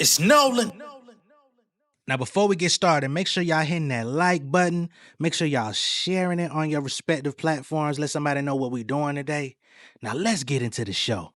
It's Nolan. Now, before we get started, make sure y'all hitting that like button. Make sure y'all sharing it on your respective platforms. Let somebody know what we're doing today. Now, let's get into the show.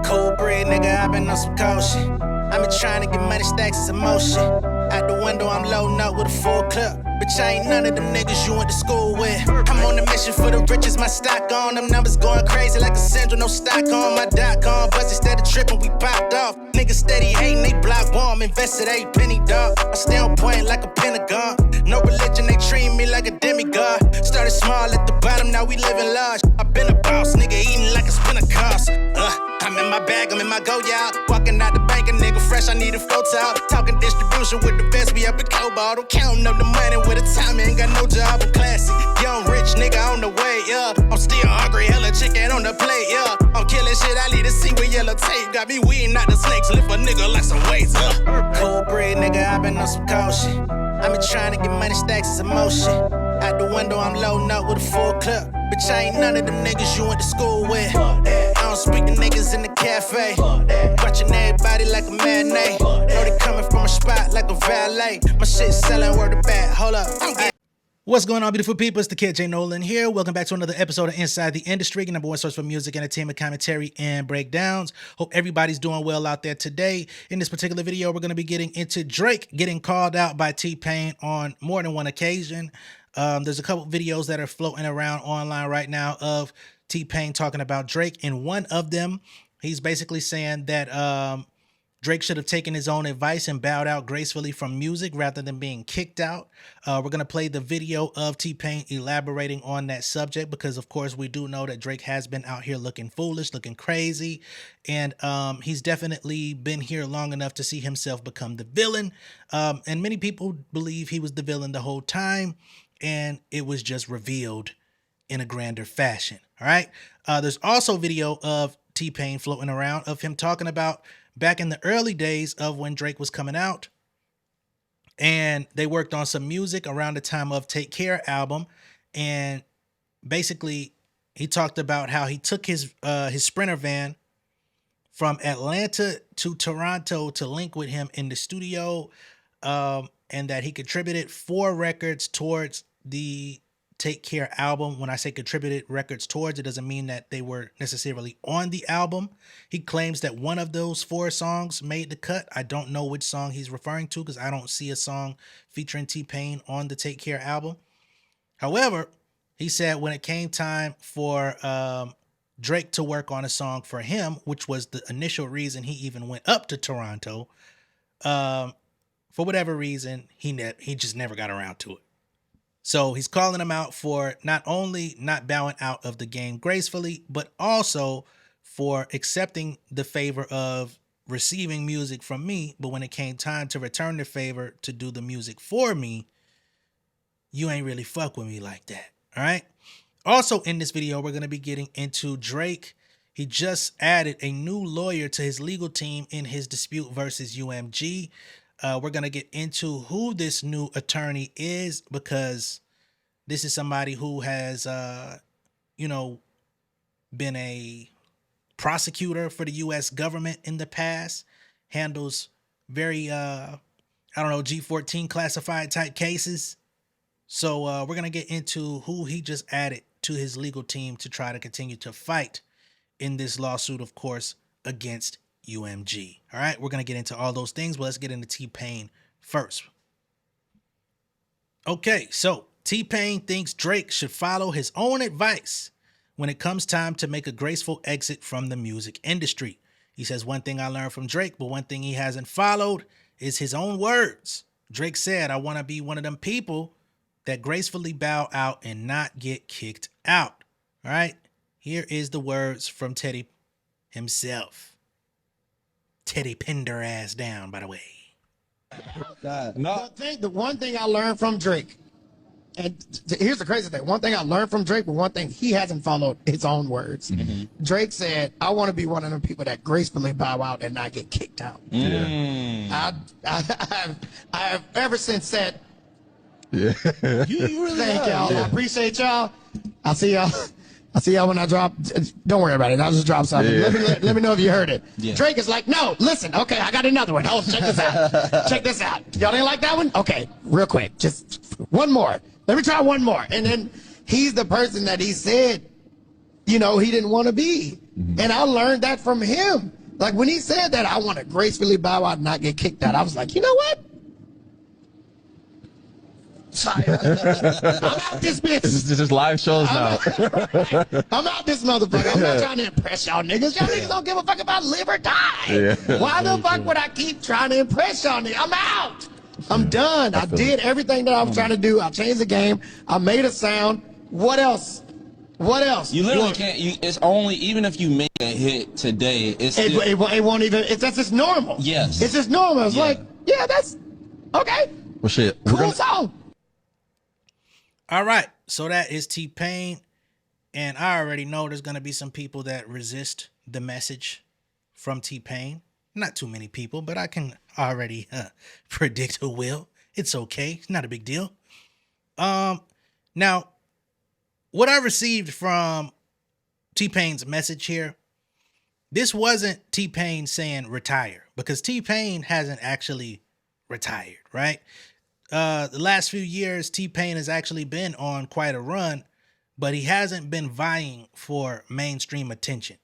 Cold bread, nigga, I been on some cold shit. I been trying to get money, stacks, and some more shit. Out the window, I'm loading up with a full clip. Bitch, I ain't none of them niggas you went to school with. I'm on a mission for the riches, my stock on. Them numbers going crazy like a Sandra, no stock on. My .com, buzz instead of tripping, we popped off. Niggas steady hating, they block warm. Invested 8 penny, dog. I stay on point like a Pentagon. No religion, they treat me like a demigod. Started small at the bottom, now we living large. I been a boss, nigga, eating like it's Pentecost. I'm in my bag, I'm in my go, y'all. Walking out the bank, a nigga fresh, I need a photo. Talking distribution with the best, we up in Cobalt. I'm counting up the money with a time, ain't got no job, I'm classy. Young rich nigga on the way, yeah. I'm still hungry, hella chicken on the plate, yeah. I'm killing shit, I need to see with yellow tape. Got me weeding out the snakes, lift a nigga like some weights, Cold bread, nigga, I been on some cold shit. I been trying to get money, stacks, and some more shit. Out the window, I'm loading up with a full clip. Bitch, I ain't none of them niggas you went to school with. I don't speak to niggas in the cafe. Watching everybody like a matinee. Know they coming from a spot like a valet. My shit selling word of bad. Hold up. What's going on, beautiful people? It's the kid J Nolan here. Welcome back to another episode of Inside the Industry, your number one source for music, entertainment, commentary, and breakdowns. Hope everybody's doing well out there today. In this particular video, we're going to be getting into Drake getting called out by T-Pain on more than one occasion. There's a couple videos that are floating around online right now of T-Pain talking about Drake. In one of them, he's basically saying that Drake should have taken his own advice and bowed out gracefully from music rather than being kicked out. We're going to play the video of T-Pain elaborating on that subject because, of course, we do know that Drake has been out here looking foolish, looking crazy, and he's definitely been here long enough to see himself become the villain. And many people believe he was the villain the whole time, and it was just revealed in a grander fashion. All right. There's also video of T-Pain floating around of him talking about back in the early days of when Drake was coming out, and they worked on some music around the time of Take Care album. And basically he talked about how he took his Sprinter van from Atlanta to Toronto to link with him in the studio. And that he contributed 4 records towards the Take Care album. When I say contributed records towards, it doesn't mean that they were necessarily on the album. He claims that one of those 4 songs made the cut. I don't know which song he's referring to because I don't see a song featuring T-Pain on the Take Care album. However, he said when it came time for Drake to work on a song for him, which was the initial reason he even went up to Toronto, for whatever reason, he just never got around to it. So he's calling him out for not only not bowing out of the game gracefully, but also for accepting the favor of receiving music from me. But when it came time to return the favor to do the music for me, you ain't really fuck with me like that. All right. Also in this video, we're going to be getting into Drake. He just added a new lawyer to his legal team in his dispute versus UMG. We're going to get into who this new attorney is because this is somebody who has, been a prosecutor for the U.S. government in the past, handles very, G14 classified type cases. So we're going to get into who he just added to his legal team to try to continue to fight in this lawsuit, of course, against UMG. All right, we're going to get into all those things, but let's get into T-Pain first. Okay, so T-Pain thinks Drake should follow his own advice when it comes time to make a graceful exit from the music industry. He says, one thing I learned from Drake, but one thing he hasn't followed is his own words. Drake said, I want to be one of them people that gracefully bow out and not get kicked out. All right, here is the words from Teddy himself. Teddy pinned her ass down, by the way. The one thing I learned from Drake, here's the crazy thing. One thing I learned from Drake, but one thing he hasn't followed his own words. Drake said, I want to be one of them people that gracefully bow out and not get kicked out. I have ever since said, You really thank y'all. I appreciate y'all. I'll see y'all when I drop. Don't worry about it. I'll just drop something. Let me know if you heard it. Drake is like, no, listen. Okay, I got another one. Check this out. Check this out. Y'all didn't like that one? Okay, real quick. Just one more. Let me try one more. And then he's the person that he said, he didn't want to be. And I learned that from him. Like when he said that, I want to gracefully bow out and not get kicked out. I was like, you know what? I'm out this bitch. This is live shows now. I'm out this motherfucker. I'm not trying to impress y'all niggas. Y'all niggas don't give a fuck about live or die. Why the fuck would I keep trying to impress y'all niggas? I'm out. I'm done. I did everything that I was trying to do. I changed the game. I made a sound. What else? What else? You literally can't. It's only even if you make a hit today, it won't even. That's just normal. Yes, it's just normal. It's like, yeah, that's okay. Well, shit. Cool song. All right, so that is T-Pain, and I already know there's going to be some people that resist the message from T-Pain. Not too many people, but I can already predict who will. It's okay. It's not a big deal. Now, what I received from T-Pain's message here, this wasn't T-Pain saying retire, because T-Pain hasn't actually retired, right? The last few years, T-Pain has actually been on quite a run, but he hasn't been vying for mainstream attention.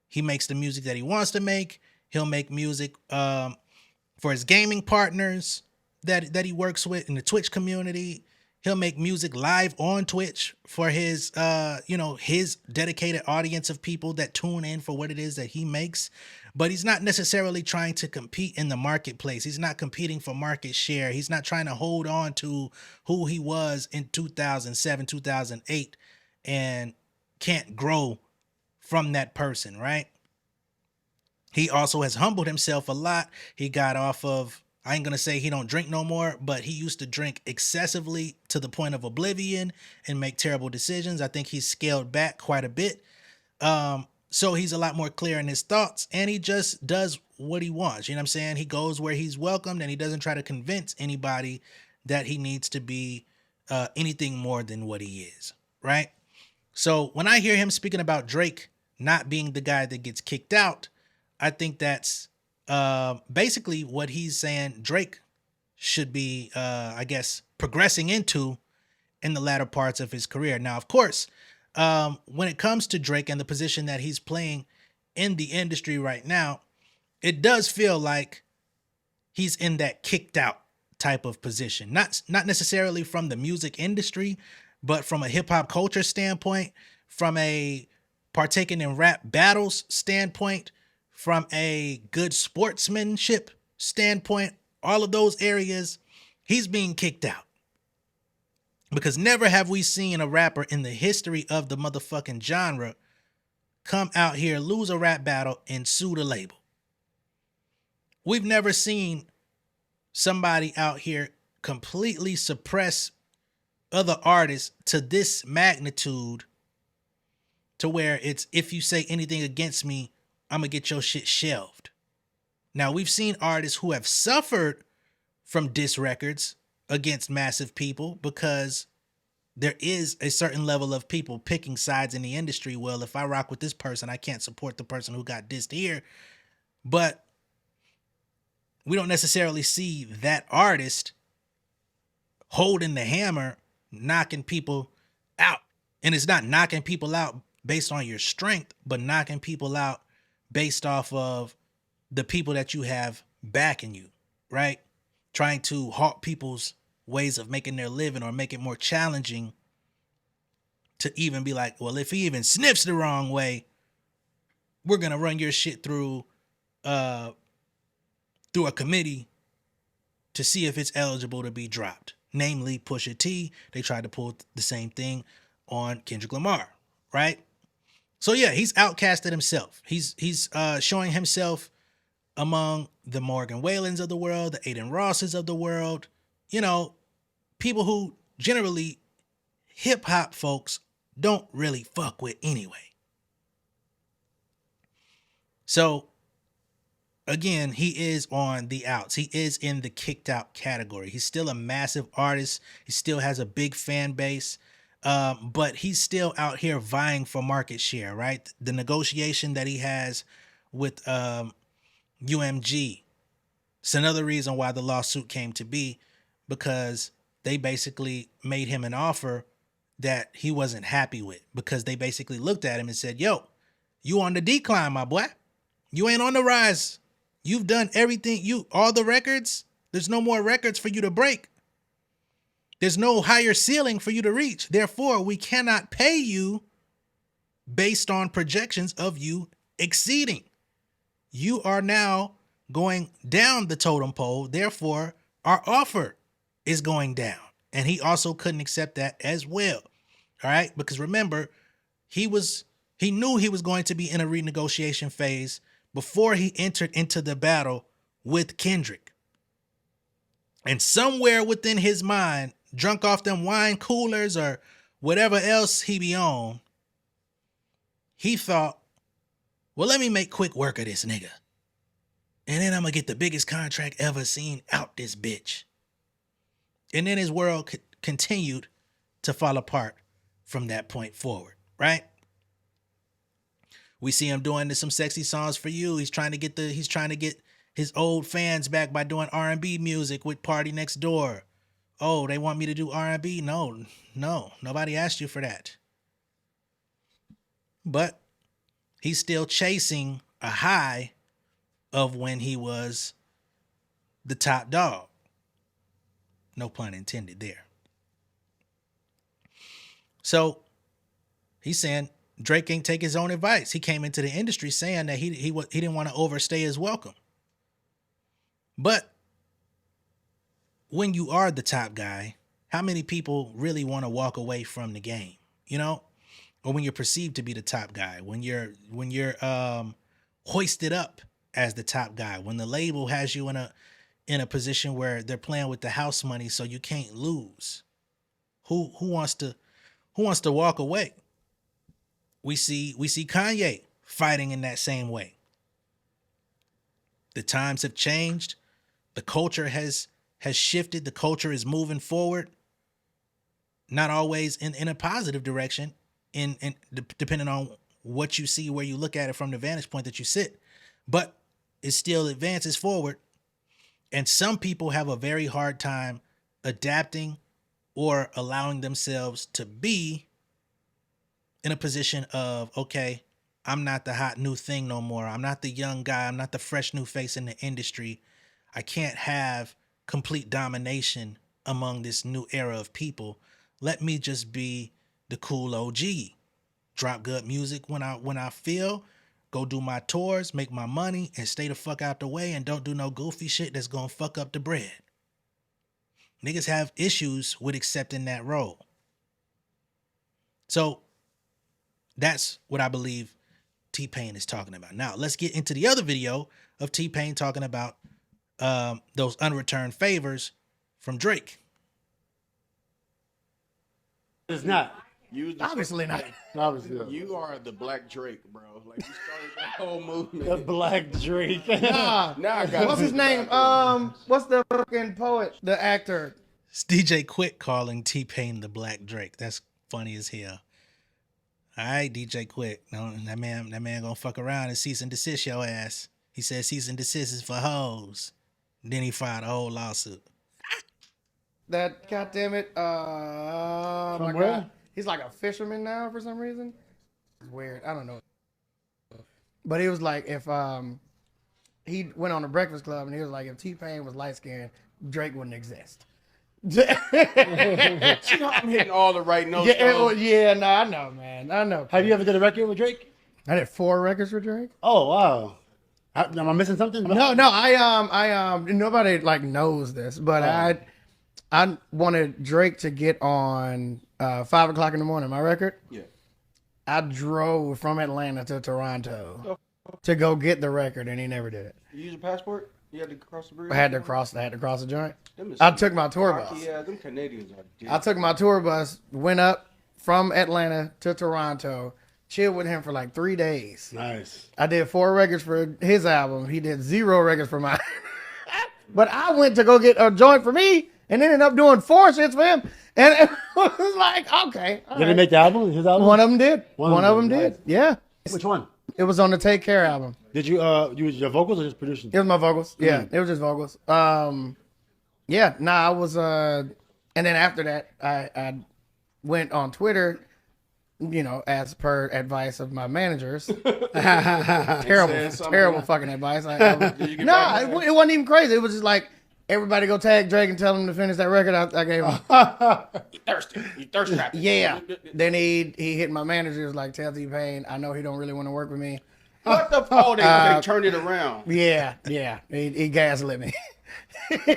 He makes the music that he wants to make. He'll make music for his gaming partners that he works with in the Twitch community. He'll make music live on Twitch for his, his dedicated audience of people that tune in for what it is that he makes. But he's not necessarily trying to compete in the marketplace. He's not competing for market share. He's not trying to hold on to who he was in 2007, 2008, and can't grow from that person, right? He also has humbled himself a lot. He got off of, I ain't going to say he don't drink no more, but he used to drink excessively to the point of oblivion and make terrible decisions. I think he's scaled back quite a bit. So he's a lot more clear in his thoughts, and he just does what he wants. You know what I'm saying? He goes where he's welcomed, and he doesn't try to convince anybody that he needs to be anything more than what he is, right? So when I hear him speaking about Drake not being the guy that gets kicked out, I think that's basically what he's saying Drake should be, progressing into in the latter parts of his career. Now, of course, when it comes to Drake and the position that he's playing in the industry right now, it does feel like he's in that kicked out type of position. Not necessarily from the music industry, but from a hip hop culture standpoint, from a partaking in rap battles standpoint, from a good sportsmanship standpoint, all of those areas, he's being kicked out. Because never have we seen a rapper in the history of the motherfucking genre come out here, lose a rap battle, and sue the label. We've never seen somebody out here completely suppress other artists to this magnitude, to where it's, if you say anything against me, I'm going to get your shit shelved. Now, we've seen artists who have suffered from diss records against massive people because there is a certain level of people picking sides in the industry. Well, if I rock with this person, I can't support the person who got dissed here. But we don't necessarily see that artist holding the hammer, knocking people out. And it's not knocking people out based on your strength, but knocking people out based off of the people that you have backing you, right? Trying to halt people's ways of making their living or make it more challenging to even be like, well, if he even sniffs the wrong way, we're going to run your shit through a committee to see if it's eligible to be dropped. Namely, Pusha T. They tried to pull the same thing on Kendrick Lamar, right? So yeah, he's outcasted himself. He's showing himself among the Morgan Whalens of the world, the Aiden Rosses of the world, you know, people who generally hip hop folks don't really fuck with anyway. So again, he is on the outs. He is in the kicked out category. He's still a massive artist. He still has a big fan base. But he's still out here vying for market share, right? The negotiation that he has with UMG. It's another reason why the lawsuit came to be, because they basically made him an offer that he wasn't happy with, because they basically looked at him and said, yo, you on the decline, my boy. You ain't on the rise. You've done everything, all the records. There's no more records for you to break. There's no higher ceiling for you to reach. Therefore, we cannot pay you based on projections of you exceeding. You are now going down the totem pole. Therefore, our offer is going down. And he also couldn't accept that as well. All right. Because remember, he knew he was going to be in a renegotiation phase before he entered into the battle with Kendrick. And somewhere within his mind, drunk off them wine coolers or whatever else he be on, he thought, well, let me make quick work of this nigga. And then I'm going to get the biggest contract ever seen out this bitch. And then his world continued to fall apart from that point forward, right? We see him doing some sexy songs for you. He's trying to get his old fans back by doing R&B music with Party Next Door. Oh, they want me to do R&B? No, nobody asked you for that. But he's still chasing a high of when he was the top dog. No pun intended there. So he's saying Drake ain't take his own advice. He came into the industry saying that he didn't want to overstay his welcome. But when you are the top guy, how many people really want to walk away from the game? You know, or when you're perceived to be the top guy, when you're hoisted up as the top guy, when the label has you in a position where they're playing with the house money, so you can't lose. Who wants to walk away? We see Kanye fighting in that same way. The times have changed. The culture has shifted. The culture is moving forward. Not always in a positive direction, depending on what you see, where you look at it from the vantage point that you sit. But it still advances forward. And some people have a very hard time adapting or allowing themselves to be in a position of, okay, I'm not the hot new thing no more. I'm not the young guy. I'm not the fresh new face in the industry. I can't have complete domination among this new era of people. Let me just be the cool OG. Drop good music when I feel, go do my tours, make my money, and stay the fuck out the way, and don't do no goofy shit that's gonna fuck up the bread. Niggas have issues with accepting that role. So that's what I believe T-Pain is talking about. Now, let's get into the other video of T-Pain talking about those unreturned favors from Drake. It's not. Obviously not. Obviously. You are the Black Drake, bro. Like, you started that whole movement. The Black Drake. Nah. Now I got What's his name? What's the fucking poet? The actor. It's DJ Quick calling T-Pain the Black Drake. That's funny as hell. All right, DJ Quick. No, that man gonna fuck around and cease and desist your ass. He said cease and desist is for hoes. Then he filed a whole lawsuit. That, goddammit, oh my where? God. He's like a fisherman now for some reason. It's weird. I don't know. But he was like, if he went on the Breakfast Club and he was like, if T-Pain was light skinned, Drake wouldn't exist. You know, I'm hitting all the right notes. Yeah, no, I know, man. I know. Have you ever did a record with Drake? I did 4 records for Drake. Oh wow. Am I missing something? No, I nobody like knows this, but I wanted Drake to get on 5 o'clock in the morning, my record. Yeah. I drove from Atlanta to Toronto to go get the record, and he never did it. You use a passport? You had to cross the bridge? I had to cross the joint. Them is I took my tour bus. Yeah, them Canadians are dead. I took my tour bus, went up, from Atlanta to Toronto, chilled with him for like 3 days. Nice. I did 4 records for his album. He did 0 records for mine. But I went to go get a joint for me and ended up doing 4 shits for him. And it was like, okay. Did he make the album? His album? One of them did. One of them did. Yeah. Which one? It was on the Take Care album. Did you your vocals or just producing? It was my vocals. Yeah, it was just vocals. Yeah, I was and then after that I went on Twitter, as per advice of my managers. terrible fucking advice. It wasn't even crazy. It was just like, everybody go tag Drake and tell him to finish that record I gave him. You thirsty. You thirst trapping. Yeah. Then he hit my manager. He was like, tell T-Pain, I know he don't really want to work with me. What the fuck? They turned it around. Yeah. He gaslit me.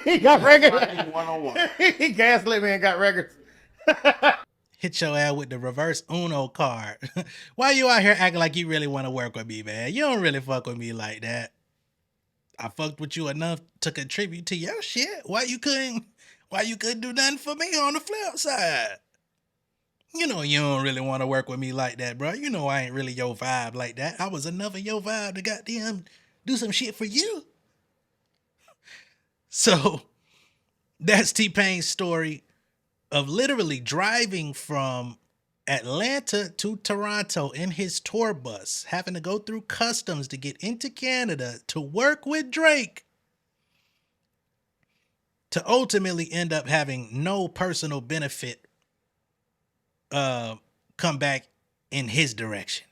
He got records. One-on-one. He gaslit me and got records. Hit your ass with the reverse Uno card. Why you out here acting like you really want to work with me, man? You don't really fuck with me like that. I fucked with you enough to contribute to your shit. Why you couldn't do nothing for me on the flip side? You know you don't really want to work with me like that, bro. You know I ain't really your vibe like that. I was enough of your vibe to goddamn do some shit for you. So that's T-Pain's story of literally driving from Atlanta to Toronto in his tour bus, having to go through customs to get into Canada to work with Drake, to ultimately end up having no personal benefit come back in his direction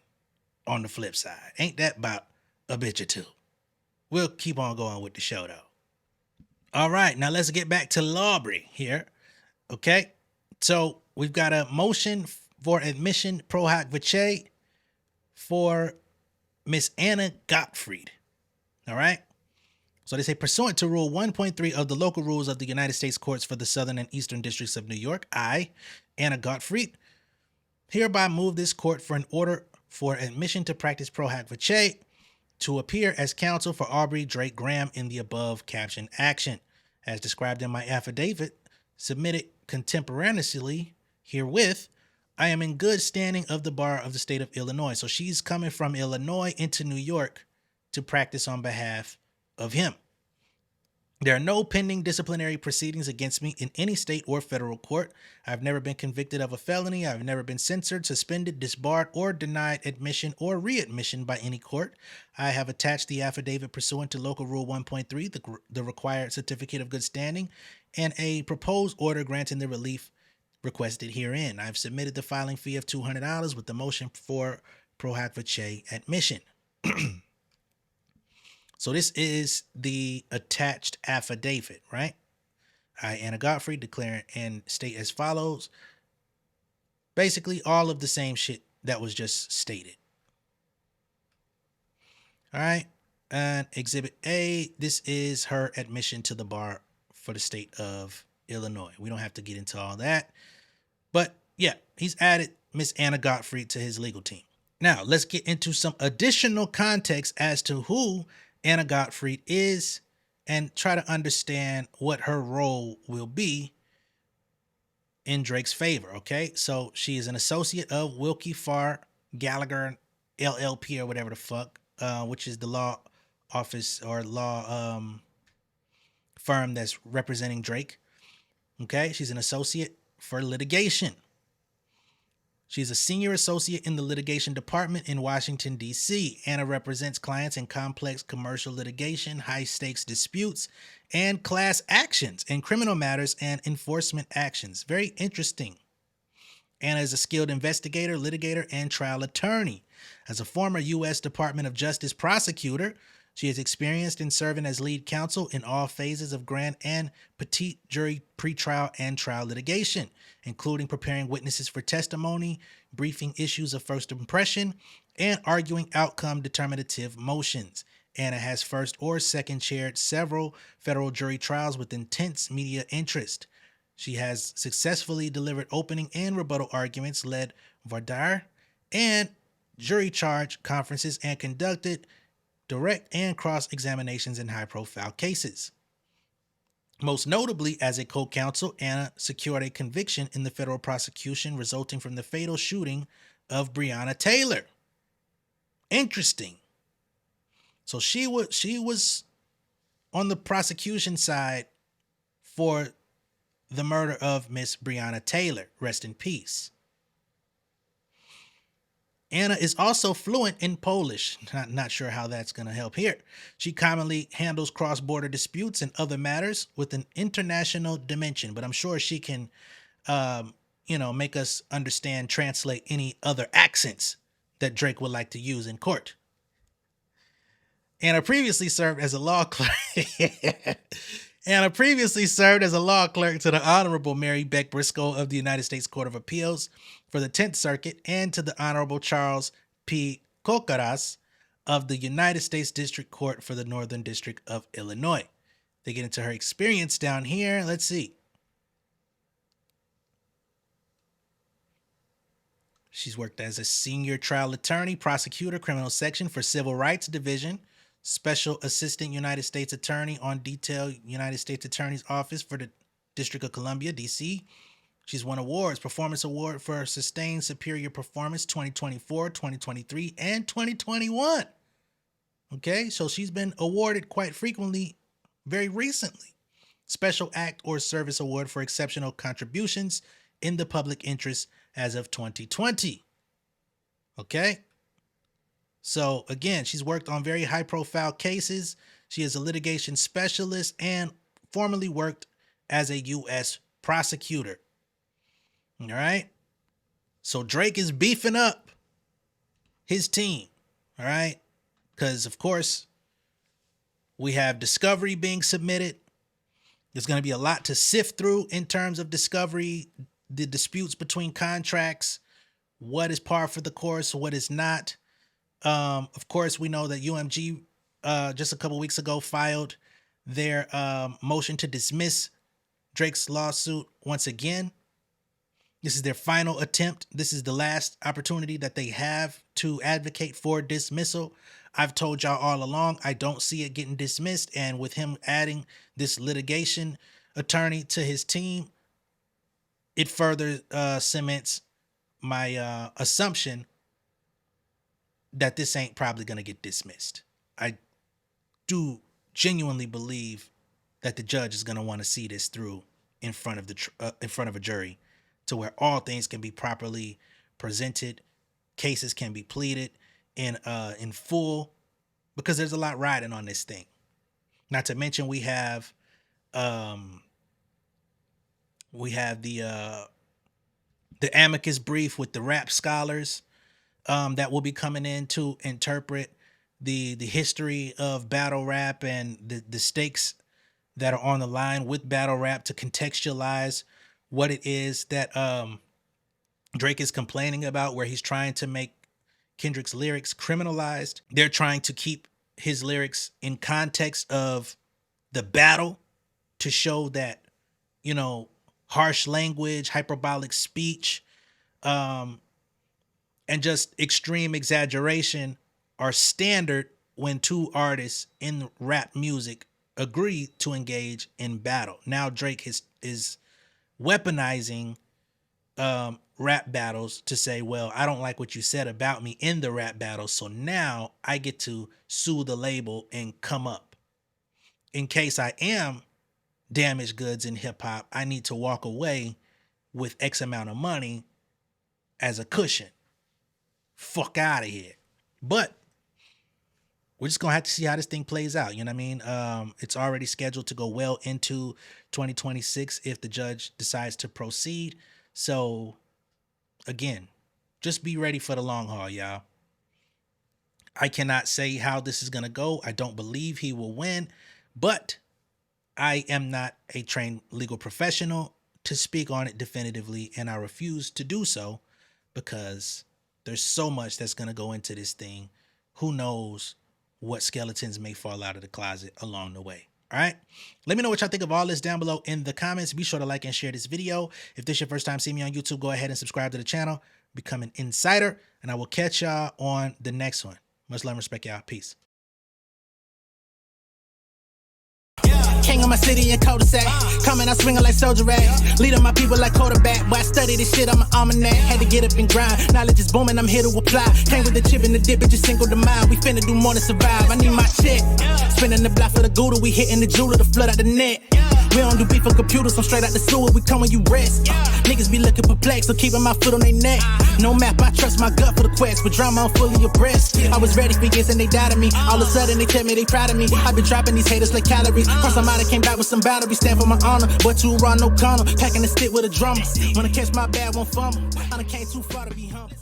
on the flip side. Ain't that about a bitch or two? We'll keep on going with the show, though. All right, now let's get back to Lawbury here. Okay, so we've got a motion for admission pro hac vice for Miss Anna Gottfried. All right. So they say, pursuant to Rule 1.3 of the local rules of the United States Courts for the Southern and Eastern Districts of New York, I, Anna Gottfried, hereby move this court for an order for admission to practice pro hac vice to appear as counsel for Aubrey Drake Graham in the above captioned action, as described in my affidavit submitted contemporaneously herewith. I am in good standing of the bar of the state of Illinois. So she's coming from Illinois into New York to practice on behalf of him. There are no pending disciplinary proceedings against me in any state or federal court. I've never been convicted of a felony. I've never been censored, suspended, disbarred, or denied admission or readmission by any court. I have attached the affidavit pursuant to Local Rule 1.3, the required certificate of good standing, and a proposed order granting the relief requested herein. I've submitted the filing fee of $200 with the motion for pro hac vice admission. So this is the attached affidavit, right? I, Anna Gottfried, declare and state as follows. Basically, all of the same shit that was just stated. All right. And Exhibit A, this is her admission to the bar for the state of Illinois. We don't have to get into all that. But yeah, he's added Miss Anna Gottfried to his legal team. Now, let's get into some additional context as to who Anna Gottfried is and try to understand what her role will be in Drake's favor, okay? So she is an associate of Wilkie Farr Gallagher LLP or whatever the fuck, which is the law office or law firm that's representing Drake, okay? She's an associate for litigation. She's a senior associate in the litigation department in Washington, D.C. Anna represents clients in complex commercial litigation, high-stakes disputes, and class actions in criminal matters and enforcement actions. Very interesting. Anna is a skilled investigator, litigator, and trial attorney. As a former U.S. Department of Justice prosecutor, she is experienced in serving as lead counsel in all phases of grand and petite jury pretrial and trial litigation, including preparing witnesses for testimony, briefing issues of first impression, and arguing outcome determinative motions. Anna has first or second chaired several federal jury trials with intense media interest. She has successfully delivered opening and rebuttal arguments, led voir dire and jury charge conferences, and conducted direct and cross-examinations in high-profile cases. Most notably, as a co-counsel, Anna secured a conviction in the federal prosecution resulting from the fatal shooting of Breonna Taylor. Interesting. So she was on the prosecution side for the murder of Miss Breonna Taylor. Rest in peace. Anna is also fluent in Polish. Not sure how that's going to help here. She commonly handles cross-border disputes and other matters with an international dimension, but I'm sure she can, make us understand, translate any other accents that Drake would like to use in court. Anna previously served as a law clerk. Anna previously served as a law clerk to the Honorable Mary Beck Briscoe of the United States Court of Appeals for the 10th Circuit and to the Honorable Charles P. Kokaras of the United States District Court for the Northern District of Illinois. They get into her experience down here. Let's see. She's worked as a senior trial attorney, prosecutor, criminal section for Civil Rights Division, Special Assistant United States Attorney on Detail United States Attorney's Office for the District of Columbia, D.C. She's won awards, Performance Award for Sustained Superior Performance 2024, 2023, and 2021. Okay, so she's been awarded quite frequently very recently. Special Act or Service Award for Exceptional Contributions in the Public Interest as of 2020. Okay? So again, she's worked on very high-profile cases. She is a litigation specialist and formerly worked as a U.S. prosecutor. All right? So Drake is beefing up his team. All right? Because, of course, we have discovery being submitted. There's going to be a lot to sift through in terms of discovery, the disputes between contracts, what is par for the course, what is not. Of course, we know that UMG just a couple weeks ago filed their motion to dismiss Drake's lawsuit once again. This is their final attempt. This is the last opportunity that they have to advocate for dismissal. I've told y'all all along, I don't see it getting dismissed. And with him adding this litigation attorney to his team, it further cements my assumption that this ain't probably going to get dismissed. I do genuinely believe that the judge is going to want to see this through in front of a jury, to where all things can be properly presented, cases can be pleaded in full, because there's a lot riding on this thing. Not to mention we have the amicus brief with the rap scholars that will be coming in to interpret the history of battle rap and the stakes that are on the line with battle rap, to contextualize what it is that Drake is complaining about, where he's trying to make Kendrick's lyrics criminalized. They're trying to keep his lyrics in context of the battle, to show that, harsh language, hyperbolic speech, and just extreme exaggeration are standard when two artists in rap music agree to engage in battle. Now Drake is weaponizing rap battles to say, well, I don't like what you said about me in the rap battle, so now I get to sue the label and come up. In case I am damaged goods in hip hop, I need to walk away with X amount of money as a cushion. Fuck out of here. But we're just going to have to see how this thing plays out. You know what I mean? It's already scheduled to go well into 2026 if the judge decides to proceed. So again, just be ready for the long haul, y'all. I cannot say how this is going to go. I don't believe he will win, but I am not a trained legal professional to speak on it definitively, and I refuse to do so because there's so much that's going to go into this thing. Who knows what skeletons may fall out of the closet along the way. All right. Let me know what y'all think of all this down below in the comments. Be sure to like and share this video. If this is your first time seeing me on YouTube, go ahead and subscribe to the channel. Become an insider, and I will catch y'all on the next one. Much love and respect, y'all. Peace. King of my city and cul-de-sac. Coming, I swinging like soldier rag. Leading my people like quarterback. But I study this shit, I'm an almanac. Had to get up and grind. Knowledge is booming, I'm here to apply. Came with the chip and the dip, it just single the mind. We finna do more than survive. I need my check. Spinning the block for the Gouda, we hitting the jeweler to flood out the net. We don't do beef on computers, I'm straight out the sewer, we come when you rest. Niggas be looking perplexed, so keeping my foot on their neck. No map, I trust my gut for the quest, but drama, I'm fully abreast. I was ready for years and they doubted me. All of a sudden they tell me they proud of me. I been dropping these haters like calories. Cross them out, I came back with some boundaries. Stand for my honor, but you run no corner. Packing the stick with a drummer. Wanna catch my bad, won't fumble. I done came too far to be humble.